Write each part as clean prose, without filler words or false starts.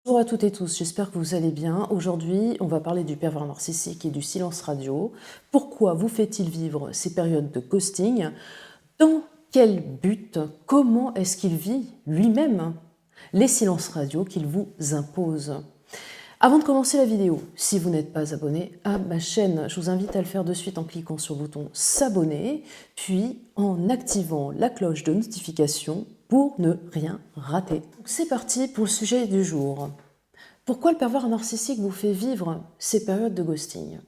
Bonjour à toutes et tous, j'espère que vous allez bien. Aujourd'hui, on va parler du pervers narcissique et du silence radio. Pourquoi vous fait-il vivre ces périodes de ghosting? Dans quel but? Comment est-ce qu'il vit lui-même les silences radio qu'il vous impose? Avant de commencer la vidéo, si vous n'êtes pas abonné à ma chaîne, je vous invite à le faire de suite en cliquant sur le bouton s'abonner, puis en activant la cloche de notification pour ne rien rater. C'est parti pour le sujet du jour. Pourquoi le pervers narcissique vous fait vivre ces périodes de ghosting?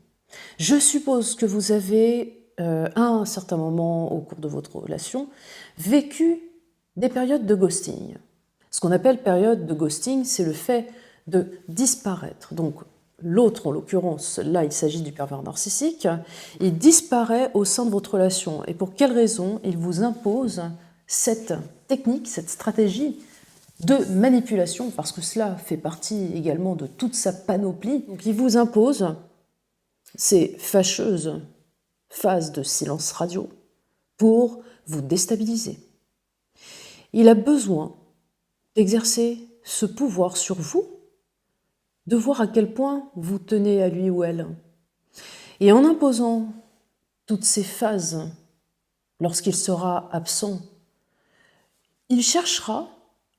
Je suppose que vous avez, à un certain moment au cours de votre relation, vécu des périodes de ghosting. Ce qu'on appelle période de ghosting, c'est le fait de disparaître. Donc l'autre, en l'occurrence, là il s'agit du pervers narcissique, il disparaît au sein de votre relation. Et pour quelle raison il vous impose cette technique, cette stratégie de manipulation, parce que cela fait partie également de toute sa panoplie. Donc il vous impose ces fâcheuses phases de silence radio pour vous déstabiliser. Il a besoin d'exercer ce pouvoir sur vous, de voir à quel point vous tenez à lui ou elle. Et en imposant toutes ces phases, lorsqu'il sera absent, il cherchera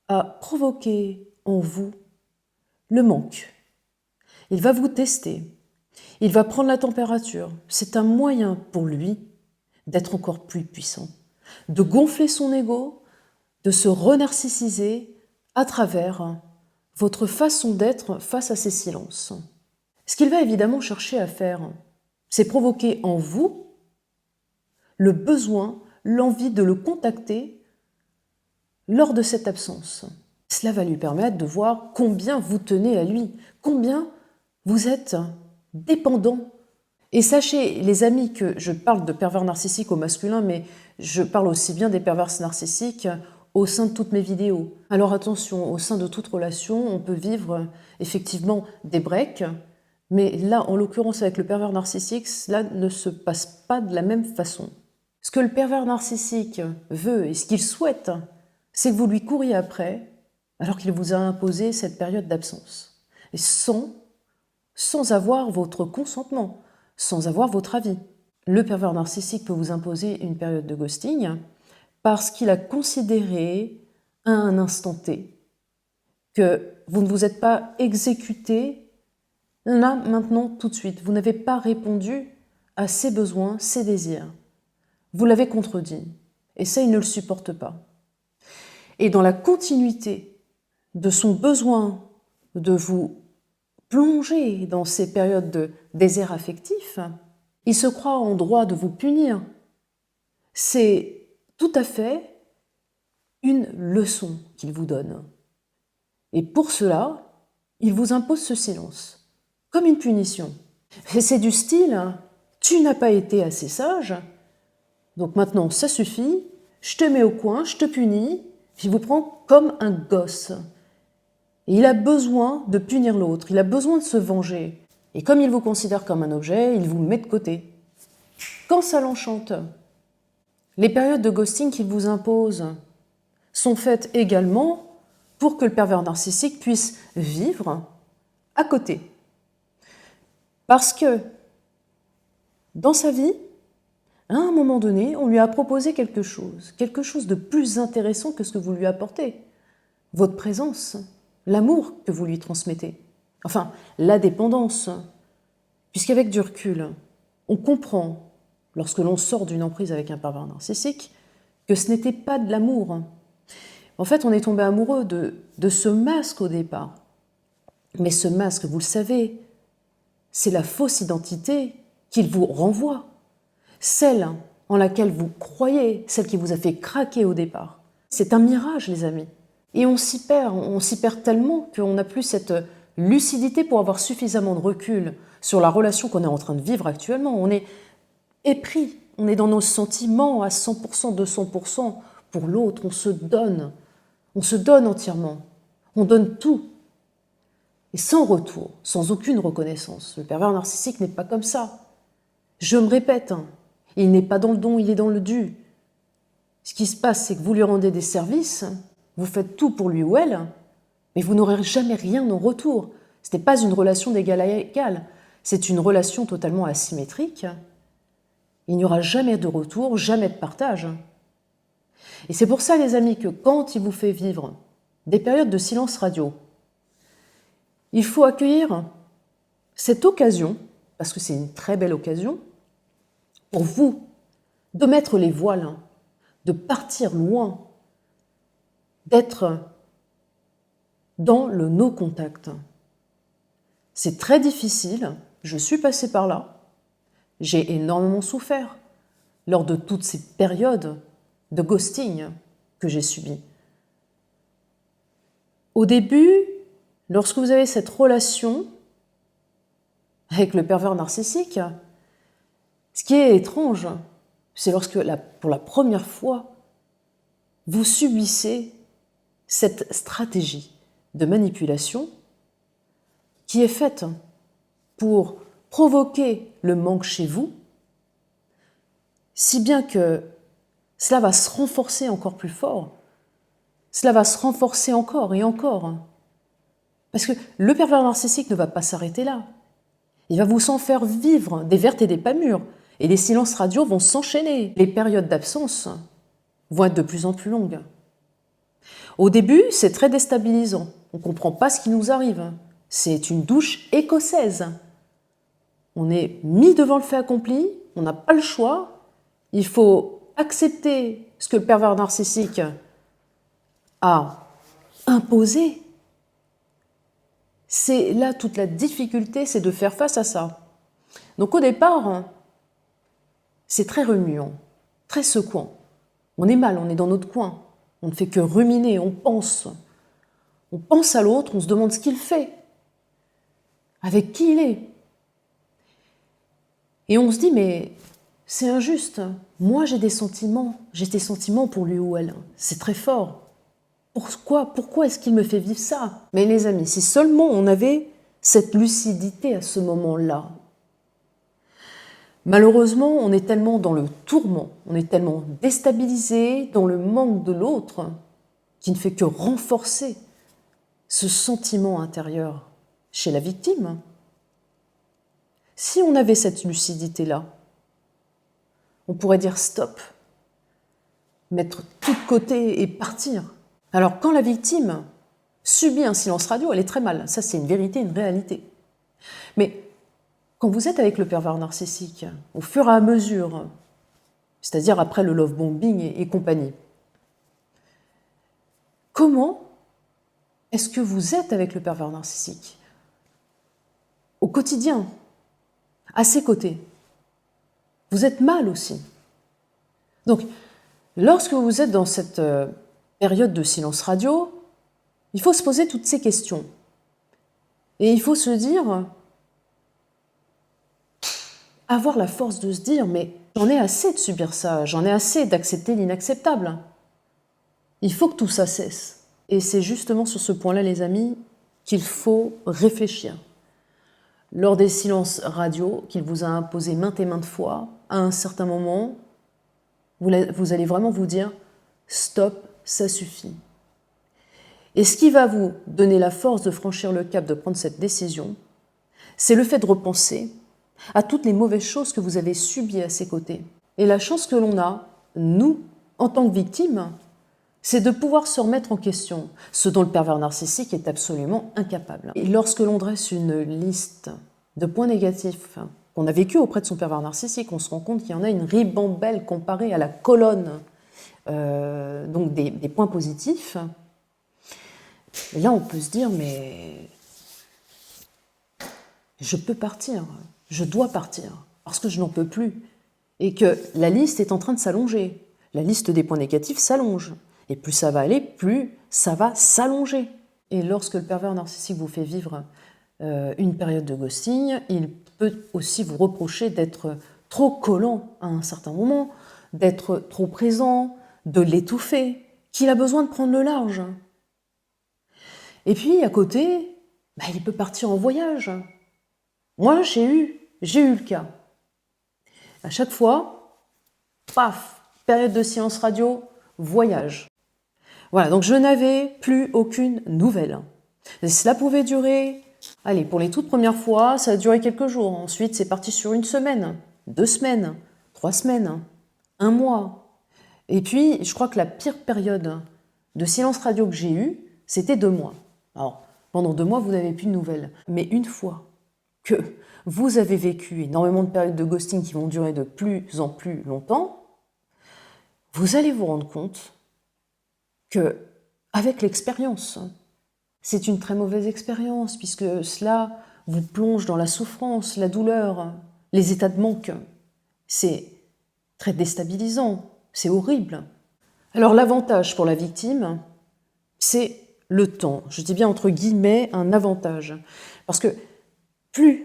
à provoquer en vous le manque. Il va vous tester, il va prendre la température. C'est un moyen pour lui d'être encore plus puissant, de gonfler son ego, de se renarcissiser à travers votre façon d'être face à ces silences. Ce qu'il va évidemment chercher à faire, c'est provoquer en vous le besoin, l'envie de le contacter lors de cette absence. Cela va lui permettre de voir combien vous tenez à lui, combien vous êtes dépendant. Et sachez, les amis, que je parle de pervers narcissiques au masculin, mais je parle aussi bien des pervers narcissiques au sein de toutes mes vidéos. Alors attention, au sein de toute relation, on peut vivre effectivement des breaks, mais là, en l'occurrence avec le pervers narcissique, cela ne se passe pas de la même façon. Ce que le pervers narcissique veut et ce qu'il souhaite, c'est que vous lui couriez après, alors qu'il vous a imposé cette période d'absence. Et sans avoir votre consentement, sans avoir votre avis. Le pervers narcissique peut vous imposer une période de ghosting parce qu'il a considéré à un instant T que vous ne vous êtes pas exécuté là, maintenant, tout de suite. Vous n'avez pas répondu à ses besoins, ses désirs. Vous l'avez contredit. Et ça, il ne le supporte pas. Et dans la continuité de son besoin de vous plonger dans ces périodes de désert affectif, il se croit en droit de vous punir. C'est tout à fait une leçon qu'il vous donne. Et pour cela, il vous impose ce silence, comme une punition. Et c'est du style, tu n'as pas été assez sage, donc maintenant ça suffit, je te mets au coin, je te punis, je vous prends comme un gosse. Et il a besoin de punir l'autre, il a besoin de se venger. Et comme il vous considère comme un objet, il vous met de côté. Quand ça l'enchante, les périodes de ghosting qu'il vous impose sont faites également pour que le pervers narcissique puisse vivre à côté. Parce que dans sa vie, à un moment donné, on lui a proposé quelque chose de plus intéressant que ce que vous lui apportez. Votre présence, l'amour que vous lui transmettez. Enfin, la dépendance. Puisqu'avec du recul, on comprend, lorsque l'on sort d'une emprise avec un pervers narcissique, que ce n'était pas de l'amour. En fait, on est tombé amoureux de ce masque au départ. Mais ce masque, vous le savez, c'est la fausse identité qu'il vous renvoie. Celle en laquelle vous croyez, celle qui vous a fait craquer au départ. C'est un mirage, les amis. Et on s'y perd tellement qu'on n'a plus cette lucidité pour avoir suffisamment de recul sur la relation qu'on est en train de vivre actuellement. On est épris, on est dans nos sentiments à 100%, 200% pour l'autre, on se donne entièrement, on donne tout. Et sans retour, sans aucune reconnaissance. Le pervers narcissique n'est pas comme ça. Je me répète, il n'est pas dans le don, il est dans le dû. Ce qui se passe, c'est que vous lui rendez des services, vous faites tout pour lui ou elle, Mais vous n'aurez jamais rien en retour. Ce n'est pas une relation d'égal à égal, c'est une relation totalement asymétrique. Il n'y aura jamais de retour, jamais de partage. Et c'est pour ça, les amis, que quand il vous fait vivre des périodes de silence radio, il faut accueillir cette occasion, parce que c'est une très belle occasion, pour vous de mettre les voiles, de partir loin, d'être dans le no-contact. C'est très difficile, je suis passée par là, j'ai énormément souffert lors de toutes ces périodes de ghosting que j'ai subies. Au début, lorsque vous avez cette relation avec le pervers narcissique, ce qui est étrange, c'est lorsque pour la première fois, vous subissez cette stratégie de manipulation qui est faite pour provoquer le manque chez vous, si bien que cela va se renforcer encore plus fort, cela va se renforcer encore et encore. Parce que le pervers narcissique ne va pas s'arrêter là. Il va vous en faire vivre des vertes et des pas mûres. Et les silences radio vont s'enchaîner. Les périodes d'absence vont être de plus en plus longues. Au début, c'est très déstabilisant. On ne comprend pas ce qui nous arrive. C'est une douche écossaise. On est mis devant le fait accompli, on n'a pas le choix. Il faut accepter ce que le pervers narcissique a imposé. C'est là toute la difficulté, c'est de faire face à ça. Donc au départ, c'est très remuant, très secouant. On est mal, on est dans notre coin. On ne fait que ruminer, on pense. On pense à l'autre, on se demande ce qu'il fait, avec qui il est. Et on se dit, mais c'est injuste. Moi, j'ai des sentiments pour lui ou elle. C'est très fort. Pourquoi est-ce qu'il me fait vivre ça? Mais les amis, si seulement on avait cette lucidité à ce moment-là. Malheureusement, on est tellement dans le tourment, on est tellement déstabilisé dans le manque de l'autre qui ne fait que renforcer ce sentiment intérieur chez la victime. Si on avait cette lucidité-là, on pourrait dire stop, mettre tout de côté et partir. Alors quand la victime subit un silence radio, elle est très mal. Ça, c'est une vérité, une réalité. Mais quand vous êtes avec le pervers narcissique, au fur et à mesure, c'est-à-dire après le love bombing et compagnie, comment est-ce que vous êtes avec le pervers narcissique au quotidien, à ses côtés? Vous êtes mal aussi. Donc, lorsque vous êtes dans cette période de silence radio, il faut se poser toutes ces questions. Et il faut se dire, avoir la force de se dire, mais j'en ai assez de subir ça, j'en ai assez d'accepter l'inacceptable. Il faut que tout ça cesse. Et c'est justement sur ce point-là, les amis, qu'il faut réfléchir. Lors des silences radio qu'il vous a imposés maintes et maintes fois, à un certain moment, vous allez vraiment vous dire « stop, ça suffit ». Et ce qui va vous donner la force de franchir le cap, de prendre cette décision, c'est le fait de repenser à toutes les mauvaises choses que vous avez subies à ses côtés. Et la chance que l'on a, nous, en tant que victimes, c'est de pouvoir se remettre en question, ce dont le pervers narcissique est absolument incapable. Et lorsque l'on dresse une liste de points négatifs qu'on a vécu auprès de son pervers narcissique, on se rend compte qu'il y en a une ribambelle comparée à la colonne donc des points positifs. Et là, on peut se dire, mais je peux partir, je dois partir, parce que je n'en peux plus. Et que la liste est en train de s'allonger. La liste des points négatifs s'allonge. Et plus ça va aller, plus ça va s'allonger. Et lorsque le pervers narcissique vous fait vivre une période de ghosting, il peut aussi vous reprocher d'être trop collant à un certain moment, d'être trop présent, de l'étouffer, qu'il a besoin de prendre le large. Et puis, à côté, il peut partir en voyage. Moi, j'ai eu le cas. À chaque fois, paf, période de silence radio, voyage. Voilà, donc je n'avais plus aucune nouvelle. Et cela pouvait durer, allez, pour les toutes premières fois, ça a duré quelques jours. Ensuite, c'est parti sur une semaine, 2 semaines, 3 semaines, un mois. Et puis, je crois que la pire période de silence radio que j'ai eue, c'était 2 mois. Alors, pendant 2 mois, vous n'avez plus de nouvelles. Mais une fois que vous avez vécu énormément de périodes de ghosting qui vont durer de plus en plus longtemps, vous allez vous rendre compte que, avec l'expérience, c'est une très mauvaise expérience puisque cela vous plonge dans la souffrance, la douleur, les états de manque. C'est très déstabilisant, c'est horrible. Alors l'avantage pour la victime, c'est le temps. Je dis bien entre guillemets un avantage. Parce que plus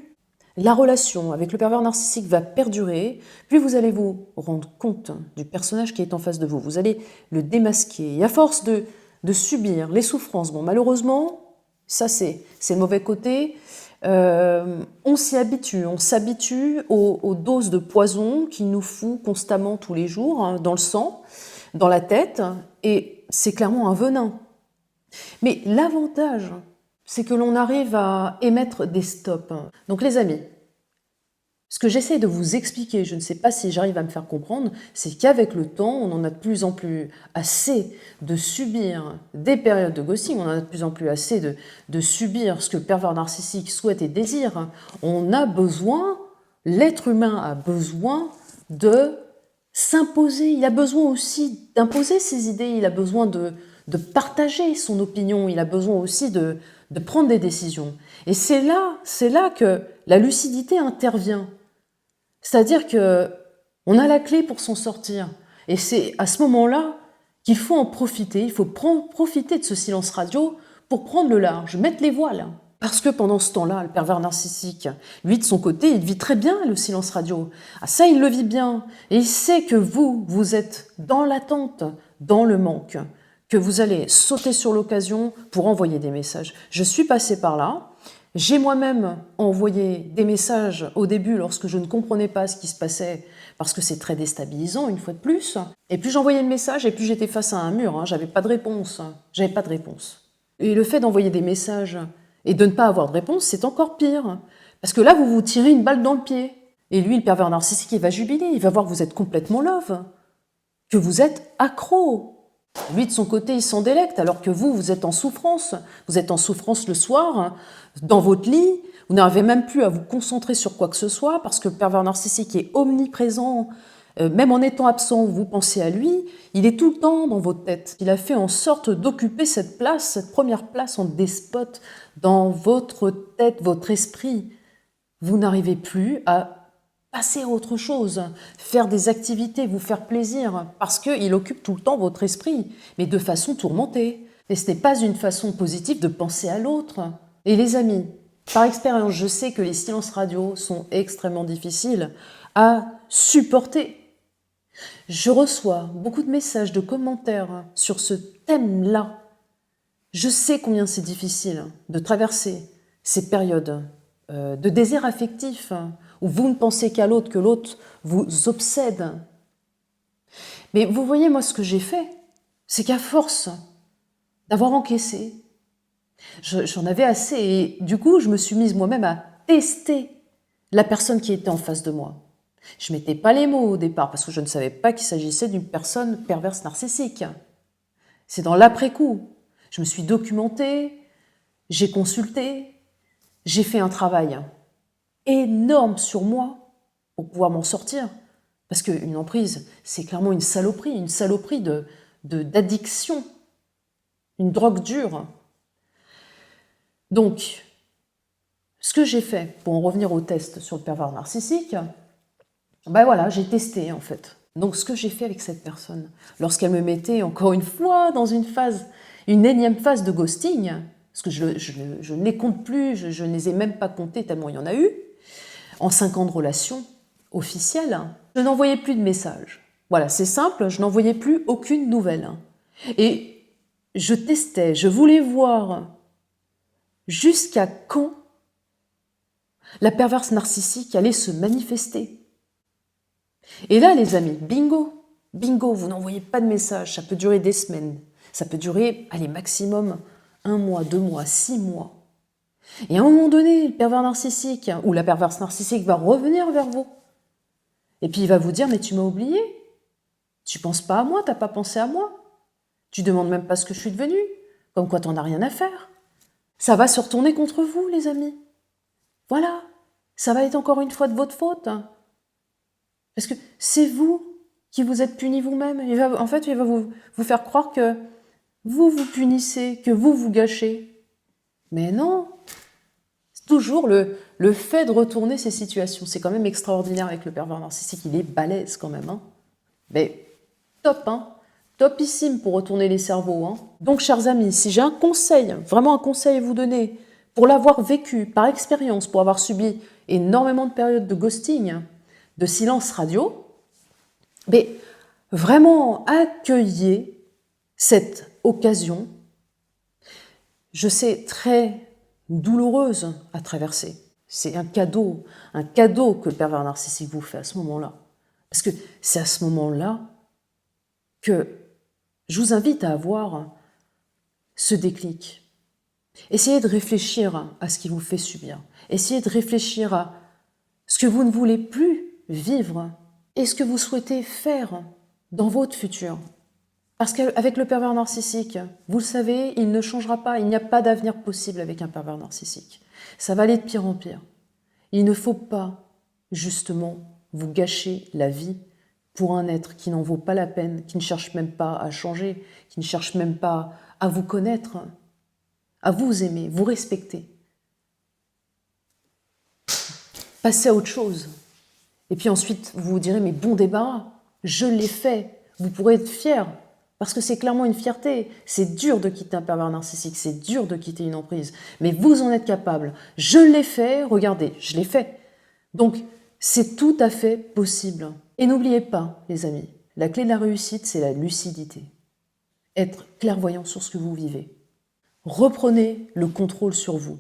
la relation avec le pervers narcissique va perdurer, plus vous allez vous rendre compte du personnage qui est en face de vous. Vous allez le démasquer. Et à force de subir les souffrances, bon malheureusement, ça c'est le mauvais côté, on s'y habitue, on s'habitue aux doses de poison qui nous fout constamment tous les jours, hein, dans le sang, dans la tête, et c'est clairement un venin. Mais l'avantage, c'est que l'on arrive à émettre des stops. Donc les amis, ce que j'essaie de vous expliquer, je ne sais pas si j'arrive à me faire comprendre, c'est qu'avec le temps, on en a de plus en plus assez de subir des périodes de ghosting, on en a de plus en plus assez de subir ce que le pervers narcissique souhaite et désire. On a besoin, l'être humain a besoin de s'imposer, il a besoin aussi d'imposer ses idées, il a besoin de partager son opinion, il a besoin aussi de prendre des décisions. Et c'est là que la lucidité intervient. C'est-à-dire qu'on a la clé pour s'en sortir. Et c'est à ce moment-là qu'il faut en profiter, il faut profiter de ce silence radio pour prendre le large, mettre les voiles. Parce que pendant ce temps-là, le pervers narcissique, lui de son côté, il vit très bien le silence radio. Ah, ça, il le vit bien. Et il sait que vous êtes dans l'attente, dans le manque, que vous allez sauter sur l'occasion pour envoyer des messages. Je suis passée par là. J'ai moi-même envoyé des messages au début lorsque je ne comprenais pas ce qui se passait, parce que c'est très déstabilisant, une fois de plus. Et plus j'envoyais le message, et plus j'étais face à un mur. Hein. J'avais pas de réponse. J'avais pas de réponse. Et le fait d'envoyer des messages et de ne pas avoir de réponse, c'est encore pire. Parce que là, vous vous tirez une balle dans le pied. Et lui, le pervers narcissique, il va jubiler. Il va voir que vous êtes complètement love, que vous êtes accro. Lui, de son côté, il s'en délecte, alors que vous êtes en souffrance. Vous êtes en souffrance le soir, dans votre lit. Vous n'arrivez même plus à vous concentrer sur quoi que ce soit, parce que le pervers narcissique est omniprésent. Même en étant absent, vous pensez à lui. Il est tout le temps dans votre tête. Il a fait en sorte d'occuper cette place, cette première place en despote dans votre tête, votre esprit. Vous n'arrivez plus à passer à autre chose, faire des activités, vous faire plaisir, parce qu'il occupe tout le temps votre esprit, mais de façon tourmentée. Et ce n'est pas une façon positive de penser à l'autre. Et les amis, par expérience, je sais que les silences radio sont extrêmement difficiles à supporter. Je reçois beaucoup de messages, de commentaires sur ce thème-là. Je sais combien c'est difficile de traverser ces périodes de désert affectif, où vous ne pensez qu'à l'autre, que l'autre vous obsède. Mais vous voyez, moi, ce que j'ai fait, c'est qu'à force d'avoir encaissé, j'en avais assez, et du coup, je me suis mise moi-même à tester la personne qui était en face de moi. Je ne mettais pas les mots au départ, parce que je ne savais pas qu'il s'agissait d'une personne perverse narcissique. C'est dans l'après-coup. Je me suis documentée, j'ai consulté, j'ai fait un travail énorme sur moi pour pouvoir m'en sortir. Parce qu'une emprise, c'est clairement une saloperie d'addiction, une drogue dure. Donc, ce que j'ai fait, pour en revenir au test sur le pervers narcissique, ben voilà, j'ai testé en fait. Donc ce que j'ai fait avec cette personne, lorsqu'elle me mettait encore une fois dans une énième phase de ghosting, parce que je ne les compte plus, je ne les ai même pas comptés tellement il y en a eu, en 5 ans de relation officielle, je n'envoyais plus de messages. Voilà, c'est simple, je n'envoyais plus aucune nouvelle. Et je testais, je voulais voir jusqu'à quand la perverse narcissique allait se manifester. Et là, les amis, bingo, bingo, vous n'envoyez pas de messages, ça peut durer des semaines, ça peut durer, allez, maximum 1 mois, 2 mois, 6 mois. Et à un moment donné, le pervers narcissique ou la perverse narcissique va revenir vers vous. Et puis il va vous dire, mais tu m'as oublié. Tu penses pas à moi, t'as pas pensé à moi. Tu demandes même pas ce que je suis devenue. Comme quoi t'en as rien à faire. Ça va se retourner contre vous, les amis. Voilà. Ça va être encore une fois de votre faute. Parce que c'est vous qui vous êtes puni vous-même. En fait, il va vous faire croire que vous vous punissez, que vous vous gâchez. Mais non. C'est toujours le fait de retourner ces situations. C'est quand même extraordinaire avec le pervers narcissique. Il est balèze quand même. Hein. Mais top, hein. Topissime pour retourner les cerveaux. Hein. Donc, chers amis, si j'ai un conseil, vraiment un conseil à vous donner, pour l'avoir vécu par expérience, pour avoir subi énormément de périodes de ghosting, de silence radio, mais vraiment accueillez cette occasion, je sais, très douloureuse à traverser. C'est un cadeau que le pervers narcissique vous fait à ce moment-là. Parce que c'est à ce moment-là que je vous invite à avoir ce déclic. Essayez de réfléchir à ce qui vous fait subir. Essayez de réfléchir à ce que vous ne voulez plus vivre et ce que vous souhaitez faire dans votre futur. Parce qu'avec le pervers narcissique, vous le savez, il ne changera pas. Il n'y a pas d'avenir possible avec un pervers narcissique. Ça va aller de pire en pire. Il ne faut pas, justement, vous gâcher la vie pour un être qui n'en vaut pas la peine, qui ne cherche même pas à changer, qui ne cherche même pas à vous connaître, à vous aimer, vous respecter. Passez à autre chose. Et puis ensuite, vous vous direz, mais bon débarras, je l'ai fait. Vous pourrez être fier, parce que c'est clairement une fierté. C'est dur de quitter un pervers narcissique, c'est dur de quitter une emprise, mais vous en êtes capable. Je l'ai fait, regardez, je l'ai fait. Donc, c'est tout à fait possible. Et n'oubliez pas, les amis, la clé de la réussite, c'est la lucidité. Être clairvoyant sur ce que vous vivez. Reprenez le contrôle sur vous.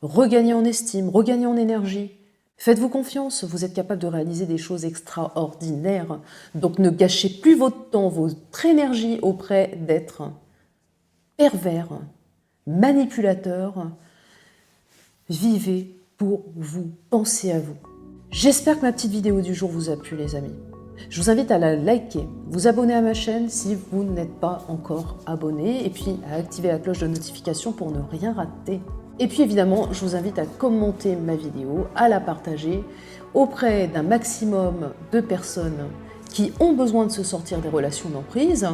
Regagnez en estime, regagnez en énergie. Faites-vous confiance, vous êtes capable de réaliser des choses extraordinaires. Donc ne gâchez plus votre temps, votre énergie auprès d'êtres pervers, manipulateurs. Vivez pour vous, pensez à vous. J'espère que ma petite vidéo du jour vous a plu, les amis. Je vous invite à la liker, vous abonner à ma chaîne si vous n'êtes pas encore abonné, et puis à activer la cloche de notification pour ne rien rater. Et puis évidemment, je vous invite à commenter ma vidéo, à la partager auprès d'un maximum de personnes qui ont besoin de se sortir des relations d'emprise,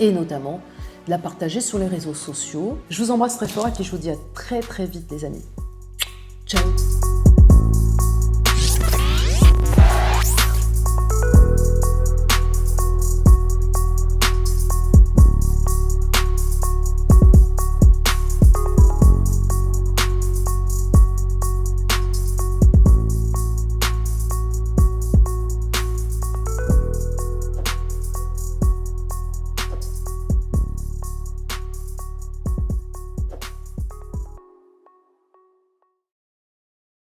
et notamment de la partager sur les réseaux sociaux. Je vous embrasse très fort et puis je vous dis à très très vite, les amis. Ciao!